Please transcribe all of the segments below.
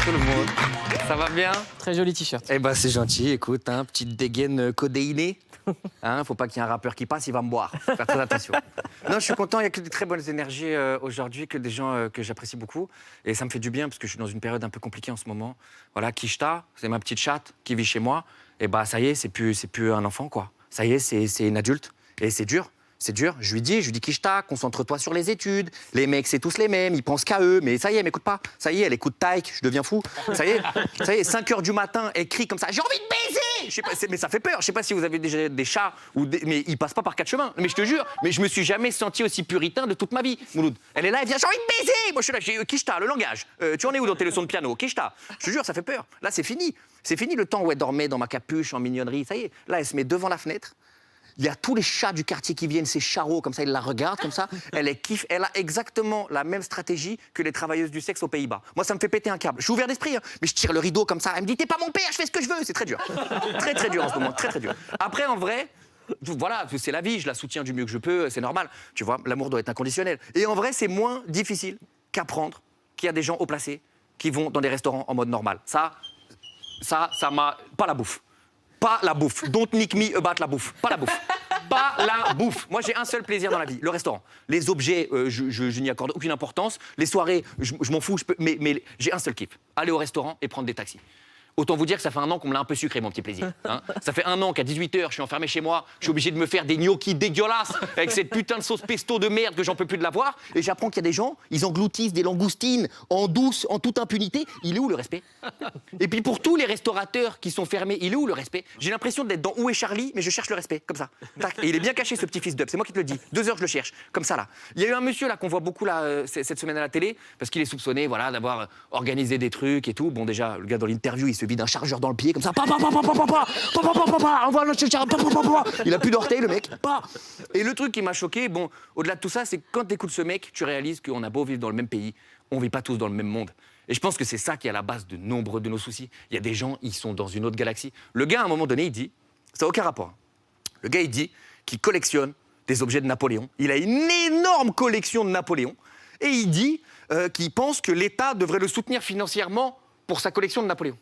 tout le monde. Ça va bien? Très joli t-shirt. Eh ben c'est gentil, écoute, hein, petite dégaine codéinée. Hein, faut pas qu'il y ait un rappeur qui passe, il va me boire. Faut faire très attention. Non, je suis content, il y a que de très bonnes énergies aujourd'hui, que des gens que j'apprécie beaucoup. Et ça me fait du bien parce que je suis dans une période un peu compliquée en ce moment. Voilà, Kishta, c'est ma petite chatte qui vit chez moi. Et bah ça y est, c'est plus un enfant, quoi. Ça y est, c'est une adulte. Et c'est dur. C'est dur. Je lui dis Kishta, concentre-toi sur les études. Les mecs, c'est tous les mêmes, ils pensent qu'à eux. Mais ça y est, m'écoute pas. Ça y est, elle écoute Taïk, je deviens fou. Ça y est, 5 h du matin, elle crie comme ça, j'ai envie de baiser. Je sais pas, mais ça fait peur. Je sais pas si vous avez déjà des chats, mais ils passent pas par 4 chemins. Mais je te jure, mais je me suis jamais senti aussi puritain de toute ma vie, Mouloud. Elle est là, elle vient, j'ai envie de baiser. Moi, je suis là, j'ai Kishta, le langage. Tu en es où dans tes leçons de piano? Kishta. Je te jure, ça fait peur. Là, c'est fini. C'est fini le temps où elle dormait dans ma capuche, en mignonnerie. Ça y est, là, elle se met devant la fenêtre. Il y a tous les chats du quartier qui viennent, ces charros, comme ça, ils la regardent, comme ça. Elle est kiffe. Elle a exactement la même stratégie que les travailleuses du sexe aux Pays-Bas. Moi, ça me fait péter un câble. Je suis ouvert d'esprit, hein, mais je tire le rideau comme ça. Elle me dit, t'es pas mon père, je fais ce que je veux. C'est très dur. Très, très dur en ce moment. Très, très dur. Après, en vrai, voilà, c'est la vie. Je la soutiens du mieux que je peux. C'est normal. Tu vois, l'amour doit être inconditionnel. Et en vrai, c'est moins difficile qu'apprendre qu'il y a des gens haut placés qui vont dans des restaurants en mode normal. Ça m'a... Pas la bouffe. Pas la bouffe. Don't nick me about la bouffe. Pas la bouffe. Pas la bouffe. Moi, j'ai un seul plaisir dans la vie, le restaurant. Les objets, je n'y accorde aucune importance. Les soirées, je m'en fous, mais j'ai un seul kiff. Aller au restaurant et prendre des taxis. Autant vous dire que ça fait un an qu'on me l'a un peu sucré, mon petit plaisir. Hein. Ça fait un an qu'à 18 h, je suis enfermé chez moi, je suis obligé de me faire des gnocchis dégueulasses avec cette putain de sauce pesto de merde que j'en peux plus de la voir. Et j'apprends qu'il y a des gens, ils engloutissent des langoustines en douce, en toute impunité. Il est où le respect? Et puis pour tous les restaurateurs qui sont fermés, il est où le respect? J'ai l'impression d'être dans Où est Charlie, mais je cherche le respect, comme ça. Tac. Et il est bien caché, ce petit fils d'up, c'est moi qui te le dis. 2 heures, je le cherche, comme ça là. Il y a eu un monsieur là qu'on voit beaucoup là cette semaine à la télé, parce qu'il est soupçonné, voilà, d'avoir organisé des trucs et tout. Bon, déjà, le gars dans l'interview, il se vide un chargeur dans le pied comme ça. Il a plus d'orteils, le mec. Et le truc qui m'a choqué, bon, au-delà de tout ça, c'est que quand tu écoutes ce mec, tu réalises qu'on a beau vivre dans le même pays, on vit pas tous dans le même monde. Et je pense que c'est ça qui est à la base de nombreux de nos soucis. Il y a des gens, ils sont dans une autre galaxie. Le gars, à un moment donné, il dit, ça n'a aucun rapport. Le gars, il dit qu'il collectionne des objets de Napoléon. Il a une énorme collection de Napoléon. Et il dit qu'il pense que l'État devrait le soutenir financièrement pour sa collection de Napoléon.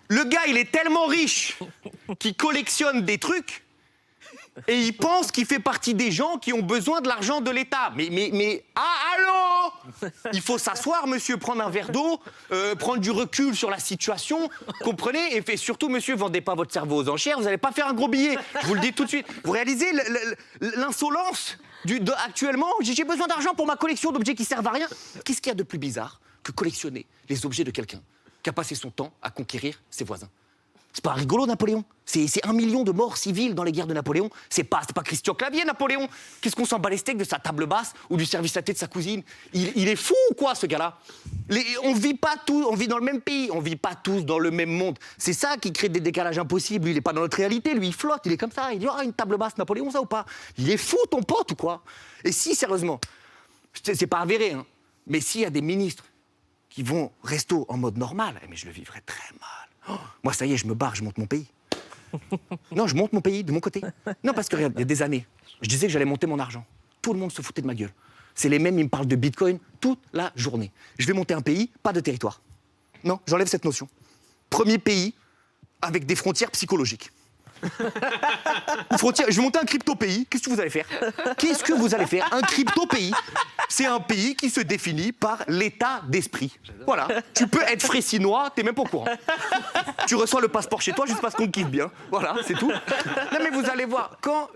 Le gars, il est tellement riche qu'il collectionne des trucs et il pense qu'il fait partie des gens qui ont besoin de l'argent de l'État. Allô? Il faut s'asseoir, monsieur, prendre un verre d'eau, prendre du recul sur la situation, comprenez? Et surtout, monsieur, vendez pas votre cerveau aux enchères, vous n'allez pas faire un gros billet. Je vous le dis tout de suite. Vous réalisez l'insolence actuellement? J'ai besoin d'argent pour ma collection d'objets qui servent à rien. Qu'est-ce qu'il y a de plus bizarre que collectionner les objets de quelqu'un qui a passé son temps à conquérir ses voisins? C'est pas rigolo, Napoléon. C'est 1 million de morts civiles dans les guerres de Napoléon. C'est pas Christian Clavier, Napoléon. Qu'est-ce qu'on s'en bat les steaks de sa table basse ou du service à thé de sa cousine? Il est fou ou quoi, ce gars-là? On vit pas tous, on vit dans le même pays, on vit pas tous dans le même monde. C'est ça qui crée des décalages impossibles. Lui, il est pas dans notre réalité, lui, il flotte, il est comme ça. Il dit, une table basse, Napoléon, ça ou pas? Il est fou, ton pote, ou quoi? Et si, sérieusement, c'est pas avéré, hein, mais s'il y a des ministres qui vont resto en mode normal, mais je le vivrais très mal. Oh, moi, ça y est, je me barre, je monte mon pays. Non, je monte mon pays de mon côté. Non, parce que regarde, il y a des années, je disais que j'allais monter mon argent. Tout le monde se foutait de ma gueule. C'est les mêmes, ils me parlent de Bitcoin toute la journée. Je vais monter un pays, pas de territoire. Non, j'enlève cette notion. Premier pays avec des frontières psychologiques. Je vais monter un crypto-pays. Qu'est-ce que vous allez faire? Qu'est-ce que vous allez faire? Un crypto-pays, c'est un pays qui se définit par l'état d'esprit. Voilà. Tu peux être fraissinois, t'es même pas au courant. Tu reçois le passeport chez toi juste parce qu'on te kiffe bien. Voilà, c'est tout. Non mais vous allez voir, quand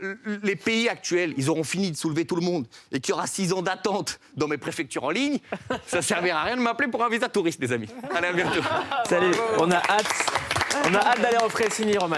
les pays actuels, ils auront fini de soulever tout le monde et qu'il y aura 6 ans d'attente dans mes préfectures en ligne, ça servira à rien de m'appeler pour un visa touriste, les amis. Allez, à bientôt. Salut, on a hâte d'aller en Fressigny, Roman.